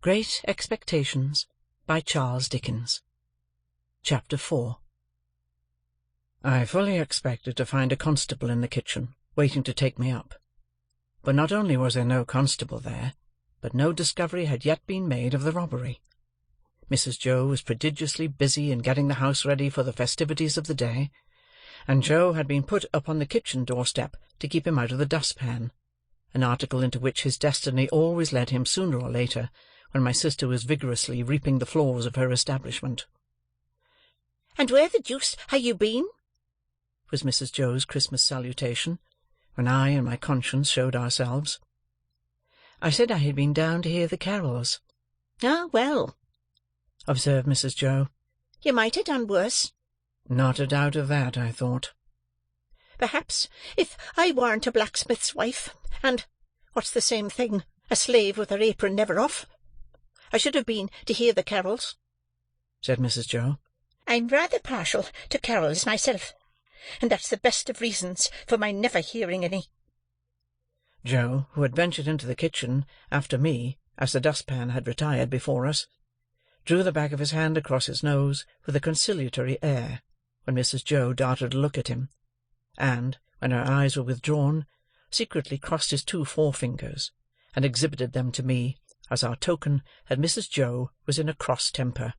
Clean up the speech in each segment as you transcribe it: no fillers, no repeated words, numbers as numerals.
Great Expectations, by Charles Dickens. Chapter 4. I fully expected to find a constable in the kitchen, waiting to take me up. But not only was there no constable there, but no discovery had yet been made of the robbery. Mrs. Joe was prodigiously busy in getting the house ready for the festivities of the day, and Joe had been put upon the kitchen doorstep to keep him out of the dustpan, an article into which his destiny always led him sooner or later, when my sister was vigorously reaping the floors of her establishment. "And where the deuce have you been?" was Mrs. Joe's Christmas salutation, when I and my conscience showed ourselves. I said I had been down to hear the carols. "Ah, well," observed Mrs. Joe. "you might have done worse." Not a doubt of that, I thought. "Perhaps if I warn't a blacksmith's wife, and, what's the same thing, a slave with her apron never off, I should have been to hear the carols," said Mrs. Joe. "I'm rather partial to carols myself, and that's the best of reasons for my never hearing any." Joe, who had ventured into the kitchen after me, as the dustpan had retired before us, drew the back of his hand across his nose with a conciliatory air, when Mrs. Joe darted a look at him, and, when her eyes were withdrawn, secretly crossed his 2 forefingers, and exhibited them to me, as our token that Mrs. Joe was in a cross temper.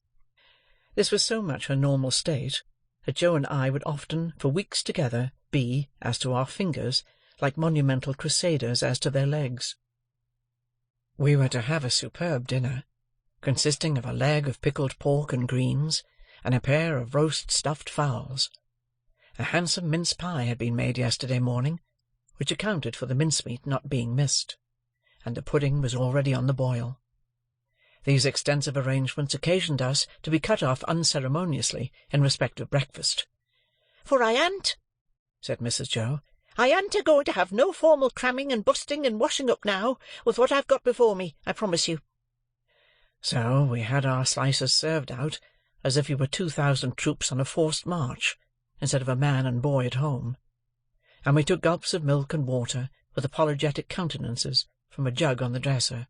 This was so much her normal state, that Joe and I would often, for weeks together, be, as to our fingers, like monumental crusaders as to their legs. We were to have a superb dinner, consisting of a leg of pickled pork and greens, and a pair of roast stuffed fowls. A handsome mince pie had been made yesterday morning, which accounted for the mincemeat not being missed, and the pudding was already on the boil. These extensive arrangements occasioned us to be cut off unceremoniously in respect of breakfast. "For I an't," said Mrs. Joe, "I an't a-going to have no formal cramming and busting and washing up now, with what I've got before me, I promise you." So we had our slices served out, as if we were 2,000 troops on a forced march, instead of a man and boy at home, and we took gulps of milk and water, with apologetic countenances, from a jug on the dresser.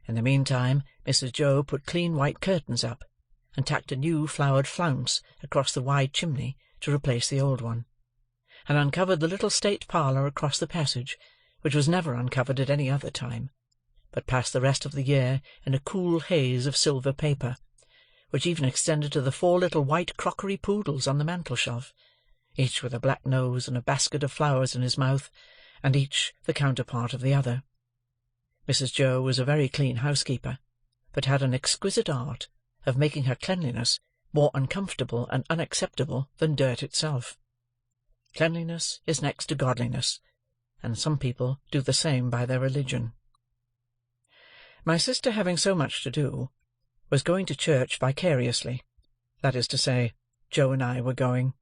In the meantime, Mrs. Joe put clean white curtains up, and tacked a new flowered flounce across the wide chimney to replace the old one, and uncovered the little state parlour across the passage, which was never uncovered at any other time, but passed the rest of the year in a cool haze of silver paper, which even extended to the 4 little white crockery poodles on the mantel-shelf, each with a black nose and a basket of flowers in his mouth, and each the counterpart of the other. Mrs. Joe was a very clean housekeeper, but had an exquisite art of making her cleanliness more uncomfortable and unacceptable than dirt itself. Cleanliness is next to godliness, and some people do the same by their religion. My sister, having so much to do, was going to church vicariously. That is to say, Joe and I were going.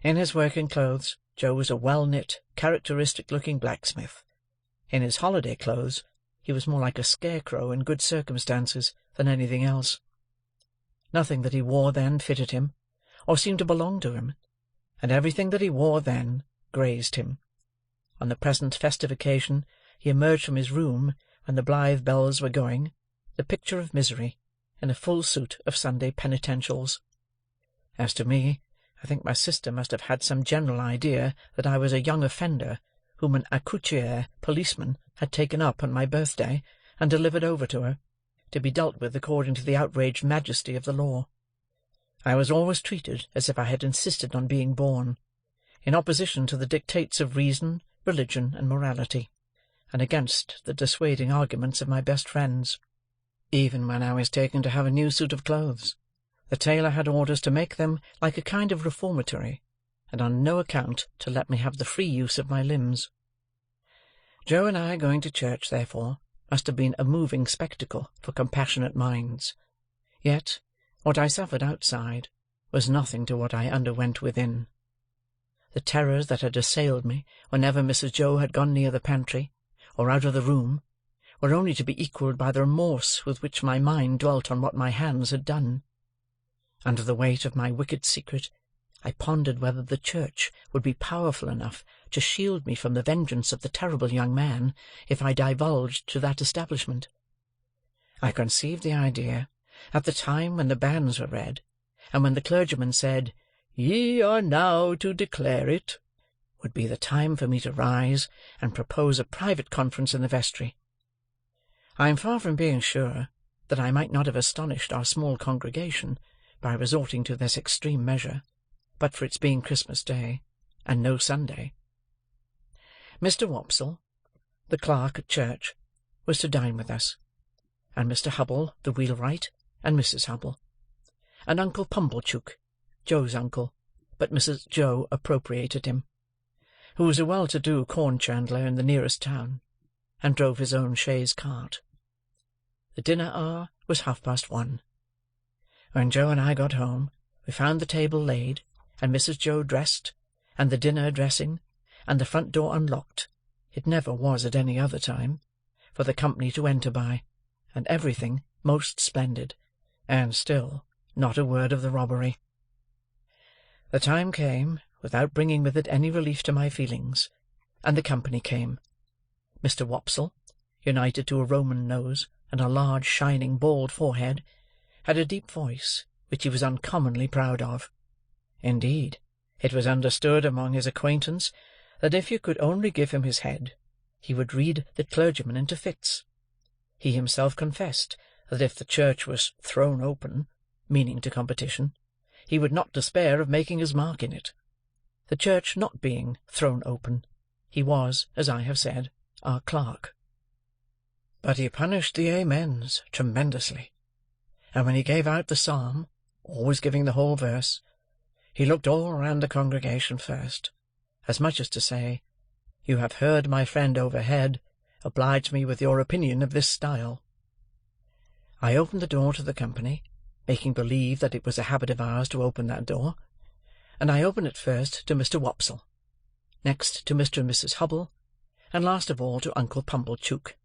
In his working clothes, Joe was a well-knit, characteristic-looking blacksmith. In his holiday clothes, he was more like a scarecrow in good circumstances than anything else. Nothing that he wore then fitted him, or seemed to belong to him, and everything that he wore then grazed him. On the present festive occasion, he emerged from his room, when the blithe bells were going, the picture of misery, in a full suit of Sunday penitentials. As to me, I think my sister must have had some general idea that I was a young offender, whom an accoucheur policeman had taken up on my birthday, and delivered over to her, to be dealt with according to the outraged majesty of the law. I was always treated as if I had insisted on being born, in opposition to the dictates of reason, religion, and morality, and against the dissuading arguments of my best friends. Even when I was taken to have a new suit of clothes, the tailor had orders to make them like a kind of reformatory, and on no account to let me have the free use of my limbs. Joe and I going to church, therefore, must have been a moving spectacle for compassionate minds. Yet, what I suffered outside was nothing to what I underwent within. The terrors that had assailed me whenever Mrs. Joe had gone near the pantry, or out of the room, were only to be equalled by the remorse with which my mind dwelt on what my hands had done. Under the weight of my wicked secret, I pondered whether the church would be powerful enough to shield me from the vengeance of the terrible young man, if I divulged to that establishment. I conceived the idea that the time when the banns were read, and when the clergyman said, "Ye are now to declare it," would be the time for me to rise and propose a private conference in the vestry. I am far from being sure that I might not have astonished our small congregation by resorting to this extreme measure, but for its being Christmas Day, and no Sunday. Mr. Wopsle, the clerk at church, was to dine with us, and Mr. Hubble, the wheelwright, and Mrs. Hubble, and Uncle Pumblechook, Joe's uncle, but Mrs. Joe appropriated him, who was a well-to-do corn-chandler in the nearest town, and drove his own chaise cart. The dinner hour was 1:30. When Joe and I got home, we found the table laid, and Mrs. Joe dressed, and the dinner dressing, and the front door unlocked. It never was at any other time, for the company to enter by, and everything most splendid, and still not a word of the robbery. The time came, without bringing with it any relief to my feelings, and the company came. Mr. Wopsle, united to a Roman nose and a large, shining, bald forehead, had a deep voice, which he was uncommonly proud of. Indeed, it was understood among his acquaintance that if you could only give him his head, he would read the clergyman into fits. He himself confessed that if the church was thrown open, meaning to competition, he would not despair of making his mark in it. The church not being thrown open, he was, as I have said, our clerk. But he punished the amens tremendously, and when he gave out the psalm, always giving the whole verse, he looked all round the congregation first, as much as to say, "You have heard my friend overhead, oblige me with your opinion of this style." I opened the door to the company, making believe that it was a habit of ours to open that door, and I opened it first to Mr. Wopsle, next to Mr. and Mrs. Hubble, and last of all to Uncle Pumblechook.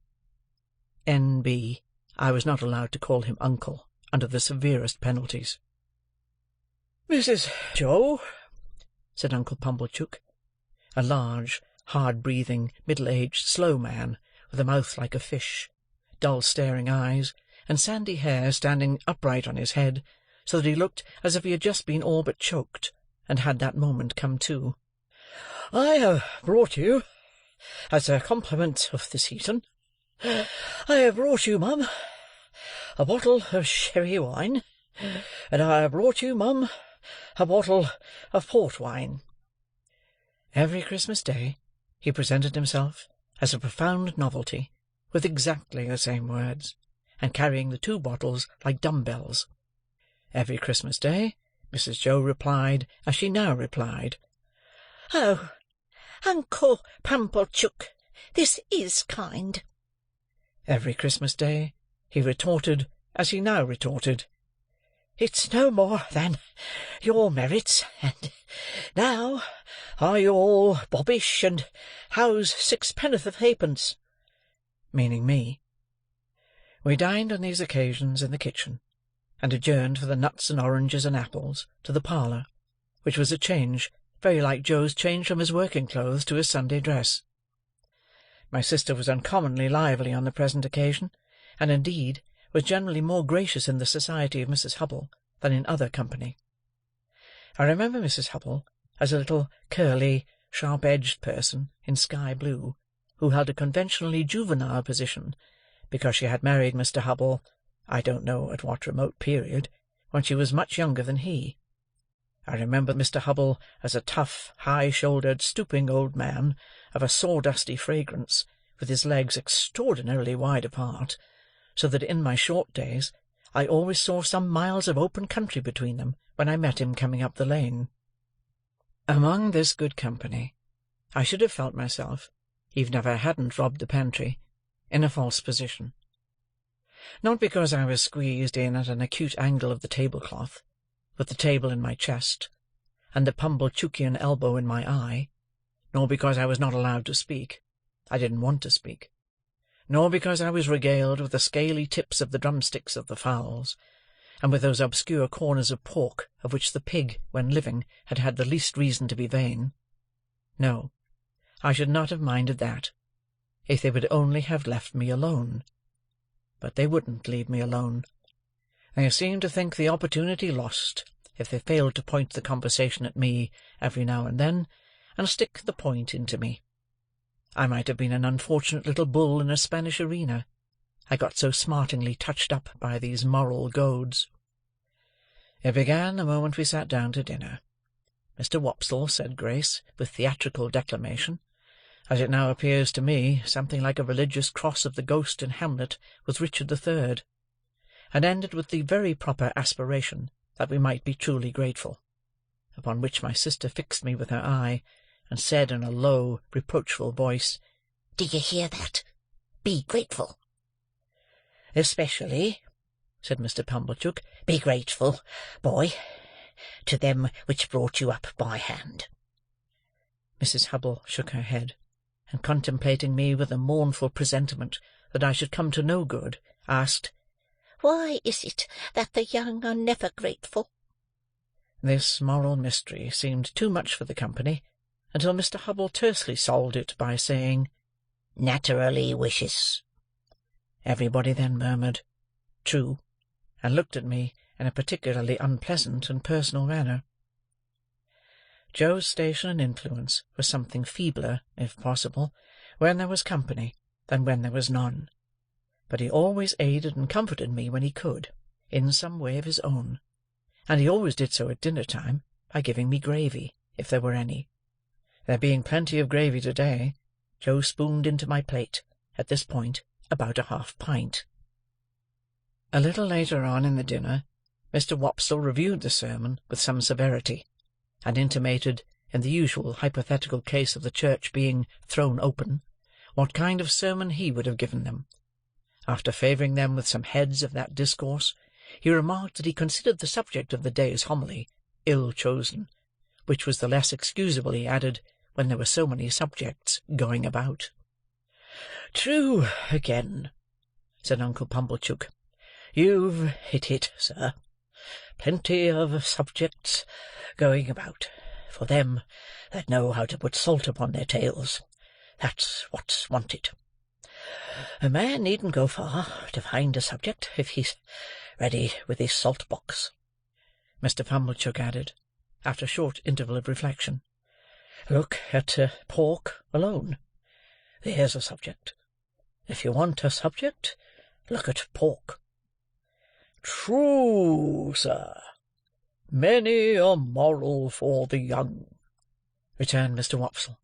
N.B. I was not allowed to call him uncle, under the severest penalties. "Mrs. Joe," said Uncle Pumblechook, a large, hard-breathing, middle-aged, slow man, with a mouth like a fish, dull staring eyes, and sandy hair standing upright on his head, so that he looked as if he had just been all but choked, and had that moment come to. "I have brought you, as a compliment of the season, I have brought you, mum, a bottle of sherry wine, and I have brought you, mum, a bottle of port wine." Every Christmas Day he presented himself as a profound novelty, with exactly the same words, and carrying the 2 bottles like dumb-bells. Every Christmas Day Mrs. Joe replied, as she now replied, "Oh, Uncle Pumblechook, this is kind." Every Christmas Day he retorted, as he now retorted, "It's no more than your merits, and now are you all bobbish, and how's 6 of halfpence?" meaning me. We dined on these occasions in the kitchen, and adjourned for the nuts and oranges and apples to the parlour, which was a change very like Joe's change from his working clothes to his Sunday dress. My sister was uncommonly lively on the present occasion, and indeed was generally more gracious in the society of Mrs. Hubble than in other company. I remember Mrs. Hubble as a little curly, sharp-edged person in sky blue, who held a conventionally juvenile position, because she had married Mr. Hubble, I don't know at what remote period, when she was much younger than he. I remember Mr. Hubble as a tough, high-shouldered, stooping old man, of a sawdusty fragrance, with his legs extraordinarily wide apart, so that in my short days I always saw some miles of open country between them when I met him coming up the lane. Among this good company, I should have felt myself, even if I hadn't robbed the pantry, in a false position. Not because I was squeezed in at an acute angle of the tablecloth, with the table in my chest, and the Pumblechookian elbow in my eye, nor because I was not allowed to speak, I didn't want to speak, nor because I was regaled with the scaly tips of the drumsticks of the fowls, and with those obscure corners of pork of which the pig, when living, had had the least reason to be vain. No, I should not have minded that, if they would only have left me alone. but they wouldn't leave me alone. They seemed to think the opportunity lost, if they failed to point the conversation at me every now and then, and stick the point into me. I might have been an unfortunate little bull in a Spanish arena. I got so smartingly touched up by these moral goads. It began the moment we sat down to dinner. Mr. Wopsle said grace with theatrical declamation, as it now appears to me something like a religious cross of the ghost in Hamlet with Richard III, and ended with the very proper aspiration that we might be truly grateful, upon which my sister fixed me with her eye, and said in a low, reproachful voice, "Do you hear that? Be grateful." "Especially," said Mr. Pumblechook, "be grateful, boy, to them which brought you up by hand." Mrs. Hubble shook her head, and contemplating me with a mournful presentiment that I should come to no good, asked, "Why is it that the young are never grateful?" This moral mystery seemed too much for the company, until Mr. Hubble tersely solved it by saying, "Naturally wishes." Everybody then murmured, "True," and looked at me in a particularly unpleasant and personal manner. Joe's station and influence was something feebler, if possible, when there was company than when there was none, but he always aided and comforted me when he could, in some way of his own, and he always did so at dinner-time by giving me gravy, if there were any. There being plenty of gravy to-day, Joe spooned into my plate, at this point, about a half-pint. A little later on in the dinner, Mr. Wopsle reviewed the sermon with some severity, and intimated, in the usual hypothetical case of the church being thrown open, what kind of sermon he would have given them. After favouring them with some heads of that discourse, he remarked that he considered the subject of the day's homily ill chosen, which was the less excusable, he added, when there were so many subjects going about. "True again," said Uncle Pumblechook. "You've hit it, sir. Plenty of subjects going about, for them that know how to put salt upon their tails. That's what's wanted. A man needn't go far to find a subject, if he's ready with his salt-box," Mr. Pumblechook added, after a short interval of reflection. "Look at pork alone. There's a subject. If you want a subject, look at pork." "True, sir. Many a moral for the young," returned Mr. Wopsle,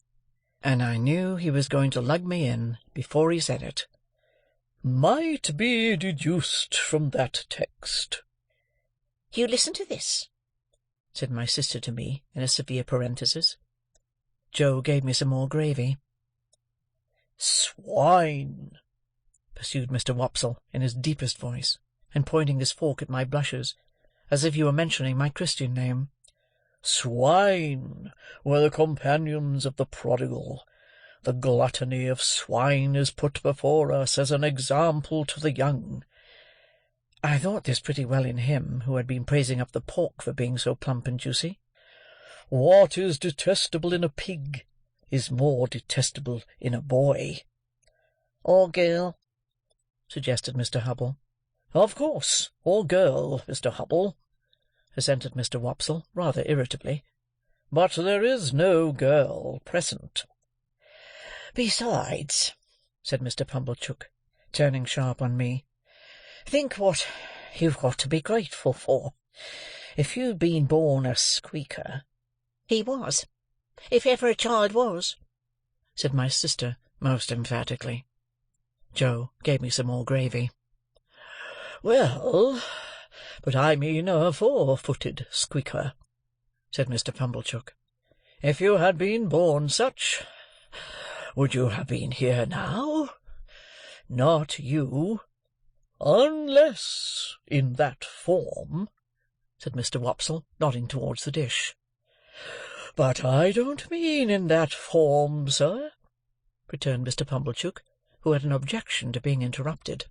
and I knew he was going to lug me in before he said it. "Might be deduced from that text." "You listen to this," said my sister to me in a severe parenthesis. Joe gave me some more gravy. "Swine," pursued Mr. Wopsle in his deepest voice, and pointing his fork at my blushes, as if he were mentioning my Christian name. "Swine were the companions of the prodigal. The gluttony of swine is put before us as an example to the young." I thought this pretty well in him, who had been praising up the pork for being so plump and juicy. "What is detestable in a pig is more detestable in a boy." "Or girl," suggested Mr. Hubble. "Of course, or girl, Mr. Hubble," assented Mr. Wopsle, rather irritably. "But there is no girl present." "Besides," said Mr. Pumblechook, turning sharp on me, "think what you've got to be grateful for. If you'd been born a squeaker—" "He was, if ever a child was," said my sister most emphatically. Joe gave me some more gravy. "Well, but I mean a four-footed squeaker," said Mr. Pumblechook. "If you had been born such, would you have been here now? Not you. Unless in that form," said Mr. Wopsle, nodding towards the dish. "But I don't mean in that form, sir," returned Mr. Pumblechook, who had an objection to being interrupted.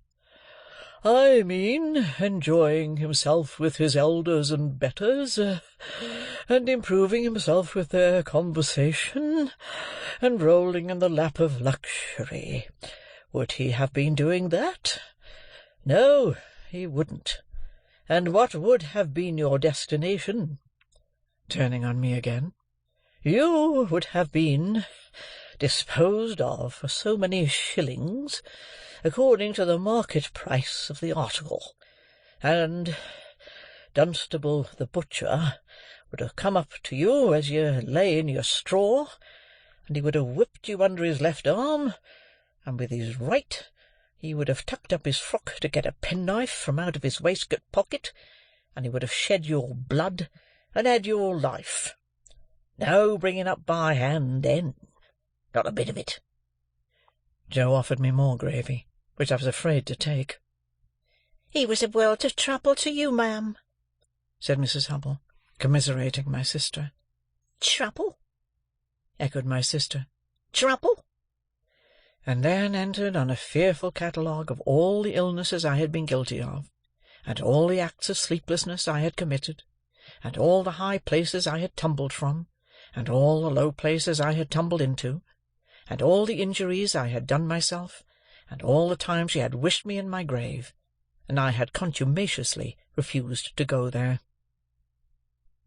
"I mean enjoying himself with his elders and betters, and improving himself with their conversation, and rolling in the lap of luxury. Would he have been doing that? No, he wouldn't. And what would have been your destination?" turning on me again. "You would have been disposed of for so many shillings, according to the market price of the article, and Dunstable the butcher would have come up to you as you lay in your straw, and he would have whipped you under his left arm, and with his right he would have tucked up his frock to get a penknife from out of his waistcoat pocket, and he would have shed your blood and had your life. No bringing up by hand then. Not a bit of it." Joe offered me more gravy, which I was afraid to take. "He was a world of trouble to you, ma'am," said Mrs. Hubble, commiserating my sister. "Trouble?" echoed my sister. "Trouble?" And then entered on a fearful catalogue of all the illnesses I had been guilty of, and all the acts of sleeplessness I had committed, and all the high places I had tumbled from, and all the low places I had tumbled into, and all the injuries I had done myself, and all the time she had wished me in my grave, and I had contumaciously refused to go there.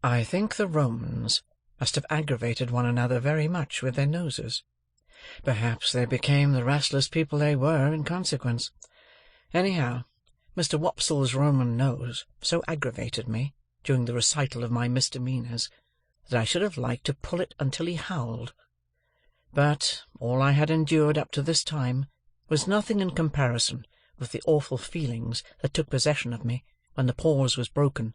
I think the Romans must have aggravated one another very much with their noses. Perhaps they became the restless people they were in consequence. Anyhow, Mr. Wopsle's Roman nose so aggravated me, during the recital of my misdemeanours, that I should have liked to pull it until he howled. But all I had endured up to this time was nothing in comparison with the awful feelings that took possession of me when the pause was broken,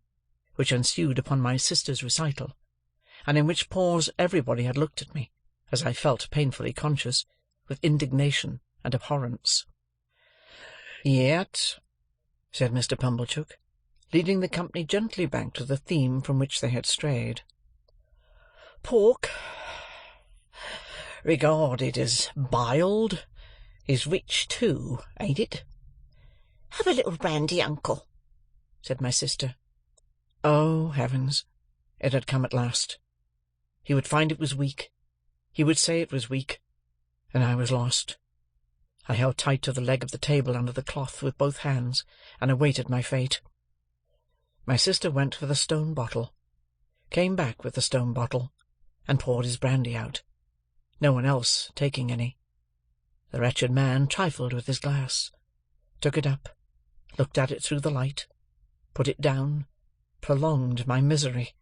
which ensued upon my sister's recital, and in which pause everybody had looked at me, as I felt painfully conscious, with indignation and abhorrence. "Yet," said Mr. Pumblechook, leading the company gently back to the theme from which they had strayed, "pork, regarded as biled, is rich too, ain't it?" "Have a little brandy, uncle," said my sister. Oh, heavens! It had come at last. He would find it was weak. He would say it was weak, and I was lost. I held tight to the leg of the table under the cloth with both hands, and awaited my fate. My sister went for the stone bottle, came back with the stone bottle, and poured his brandy out, no one else taking any. The wretched man trifled with his glass, took it up, looked at it through the light, put it down, prolonged my misery.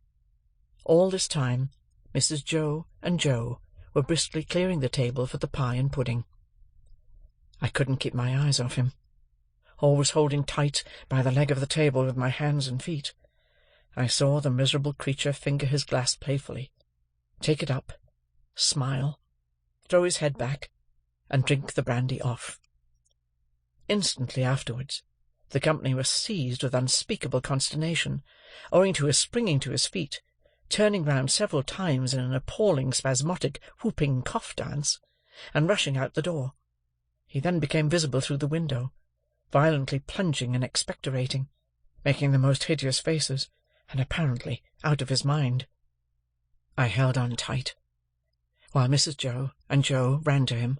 All this time, Mrs. Joe and Joe were briskly clearing the table for the pie and pudding. I couldn't keep my eyes off him. Always holding tight by the leg of the table with my hands and feet, I saw the miserable creature finger his glass playfully, take it up, smile, throw his head back, and drink the brandy off. Instantly afterwards, the company was seized with unspeakable consternation, owing to his springing to his feet, turning round several times in an appalling spasmodic whooping cough dance, and rushing out the door. He then became visible through the window, violently plunging and expectorating, making the most hideous faces, and apparently out of his mind. I held on tight, while Mrs. Joe and Joe ran to him.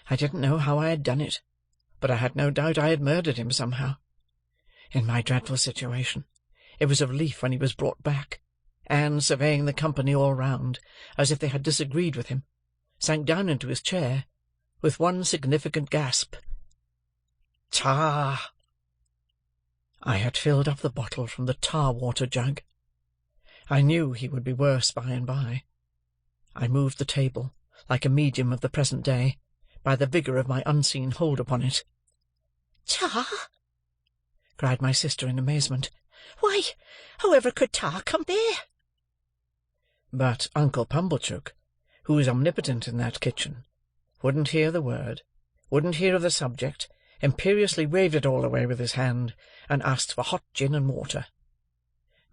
I didn't know how I had done it, but I had no doubt I had murdered him somehow. In my dreadful situation, it was a relief when he was brought back, and, surveying the company all round, as if they had disagreed with him, sank down into his chair, with one significant gasp. "Tar!" I had filled up the bottle from the tar-water jug. I knew he would be worse by and by. I moved the table, like a medium of the present day, by the vigour of my unseen hold upon it. "Tar?" cried my sister in amazement. "Why, however could tar come there?" But Uncle Pumblechook, who was omnipotent in that kitchen, wouldn't hear the word, wouldn't hear of the subject, imperiously waved it all away with his hand, and asked for hot gin and water.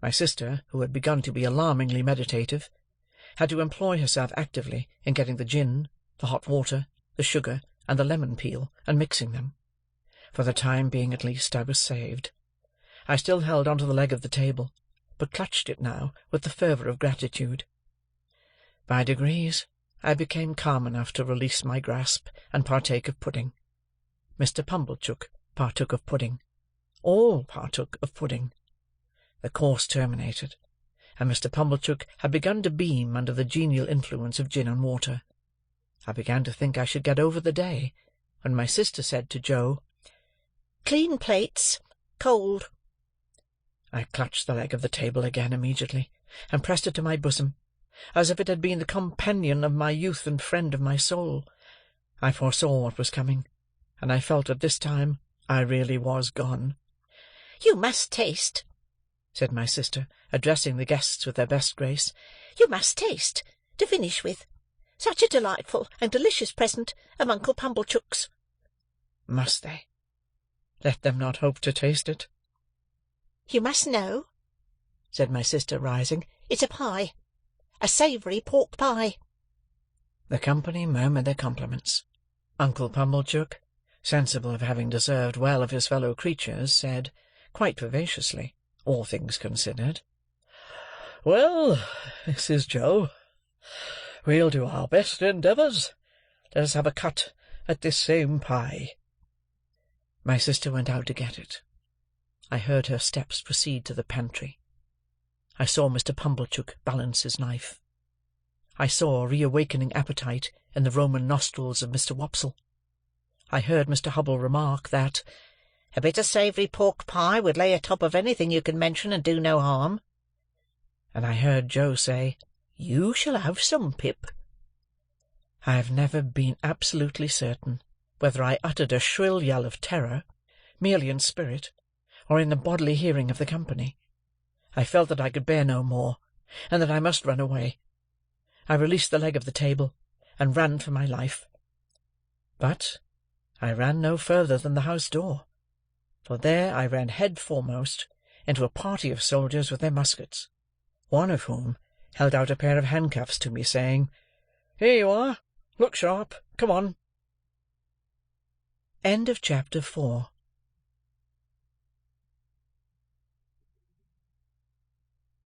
My sister, who had begun to be alarmingly meditative, had to employ herself actively in getting the gin, the hot water, the sugar, and the lemon peel, and mixing them. For the time being at least, I was saved. I still held on to the leg of the table, but clutched it now with the fervour of gratitude. By degrees, I became calm enough to release my grasp and partake of pudding. Mr. Pumblechook partook of pudding. All partook of pudding. The course terminated, and Mr. Pumblechook had begun to beam under the genial influence of gin and water. I began to think I should get over the day, when my sister said to Joe, "Clean plates. Cold." I clutched the leg of the table again immediately, and pressed it to my bosom, as if it had been the companion of my youth and friend of my soul. I foresaw what was coming, and I felt at this time I really was gone. "You must taste," said my sister, addressing the guests with their best grace. "You must taste, to finish with. Such a delightful and delicious present of Uncle Pumblechook's." Must they? Let them not hope to taste it. "You must know," said my sister, rising, "it's a pie. A savoury pork pie." The company murmured their compliments. Uncle Pumblechook, sensible of having deserved well of his fellow creatures, said, quite vivaciously, all things considered, "Well, Mrs. Joe, we'll do our best endeavours. Let us have a cut at this same pie." My sister went out to get it. I heard her steps proceed to the pantry. I saw Mr. Pumblechook balance his knife. I saw reawakening appetite in the Roman nostrils of Mr. Wopsle. I heard Mr. Hubble remark that "a bit of savoury pork pie would lay atop of anything you can mention and do no harm." And I heard Joe say, "You shall have some, Pip." I have never been absolutely certain whether I uttered a shrill yell of terror, merely in spirit, or in the bodily hearing of the company. I felt that I could bear no more, and that I must run away. I released the leg of the table, and ran for my life. But I ran no further than the house door, for there I ran head foremost into a party of soldiers with their muskets, one of whom held out a pair of handcuffs to me, saying, "Here you are. Look sharp. Come on." Chapter 4